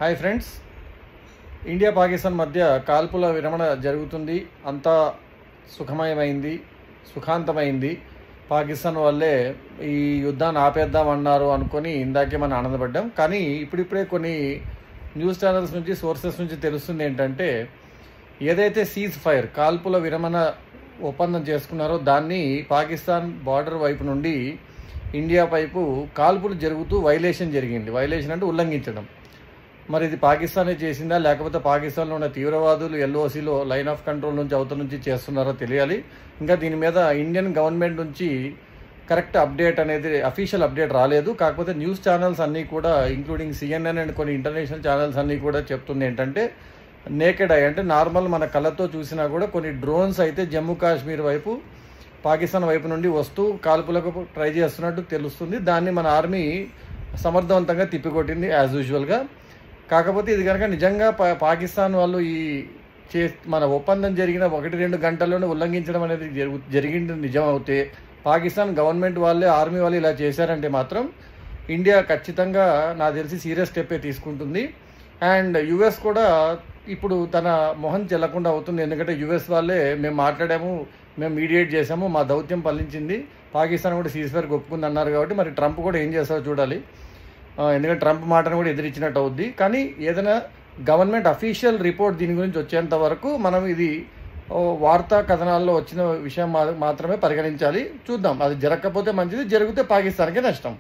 Hi friends, India Pakistan మధ్య కాల్పుల విరమణ జరుగుతుంది. అంతా సుఖమయమైంది, సుఖాంతమైంది. పాకిస్తాన్ వాళ్ళే ఈ యుద్ధాన్ని ఆపేద్దామన్నారు అనుకొని ఇందాకే మనం ఆనందపడ్డాం. కానీ ఇప్పుడిప్పుడే కొన్ని న్యూస్ ఛానల్స్ నుంచి, సోర్సెస్ నుంచి తెలుస్తుంది ఏంటంటే, ఏదైతే సీజ్ ఫైర్ కాల్పుల విరమణ ఒప్పందం చేసుకున్నారో దాన్ని పాకిస్తాన్ బార్డర్ వైపు నుండి ఇండియా వైపు కాల్పులు జరుగుతూ వైలేషన్ జరిగింది. వైలేషన్ అంటే ఉల్లంఘించడం. మరి ఇది పాకిస్తానే చేసిందా, లేకపోతే పాకిస్తాన్లో ఉన్న తీవ్రవాదులు ఎల్ఓసిలో లైన్ ఆఫ్ కంట్రోల్ నుంచి అవతల నుంచి చేస్తున్నారో తెలియాలి. ఇంకా దీని మీద ఇండియన్ గవర్నమెంట్ నుంచి కరెక్ట్ అప్డేట్ అనేది, అఫీషియల్ అప్డేట్ రాలేదు. కాకపోతే న్యూస్ ఛానల్స్ అన్నీ కూడా, ఇంక్లూడింగ్ సిఎన్ఎన్ అండ్ కొన్ని ఇంటర్నేషనల్ ఛానల్స్ అన్నీ కూడా చెప్తుంది ఏంటంటే, నేకెడ్ ఐ అంటే నార్మల్ మన కళ్ళతో చూసినా కూడా కొన్ని డ్రోన్స్ అయితే జమ్మూ కాశ్మీర్ వైపు, పాకిస్తాన్ వైపు నుండి వస్తూ కాల్పులకు ట్రై చేస్తున్నట్టు తెలుస్తుంది. దాన్ని మన ఆర్మీ సమర్థవంతంగా తిప్పికొట్టింది యాజ్ యూజువల్గా. కాకపోతే ఇది కనుక నిజంగా పాకిస్తాన్ వాళ్ళు ఈ మన ఒప్పందం జరిగిన 1-2 గంటల్లోనే ఉల్లంఘించడం అనేది జరిగింది నిజం అవుతే, పాకిస్తాన్ గవర్నమెంట్ వాళ్ళే, ఆర్మీ వాళ్ళు ఇలా చేశారంటే మాత్రం ఇండియా ఖచ్చితంగా నాకు తెలిసి సీరియస్ స్టెప్పే తీసుకుంటుంది. అండ్ యుఎస్ కూడా ఇప్పుడు తన మొహం చెల్లకుండా అవుతుంది. ఎందుకంటే యుఎస్ వాళ్ళే మేము మాట్లాడాము, మేము మీడియేట్ చేసాము, మా దౌత్యం ఫలించింది, పాకిస్తాన్ కూడా సీజ్ ఫైర్ ఒప్పుకుంది అన్నారు. కాబట్టి మరి ట్రంప్ కూడా ఏం చేస్తారో చూడాలి. ఎందుకంటే ట్రంప్ మాటను కూడా ఎదిరించినట్టు అవుద్ది. కానీ ఏదైనా గవర్నమెంట్ అఫీషియల్ రిపోర్ట్ దీని గురించి వచ్చేంత వరకు మనం ఇది వార్తా కథనాల్లో వచ్చిన విషయం మాత్రమే పరిగణించాలి. చూద్దాం, అది జరగకపోతే మంచిది, జరిగితే పాకిస్తాన్కే నష్టం.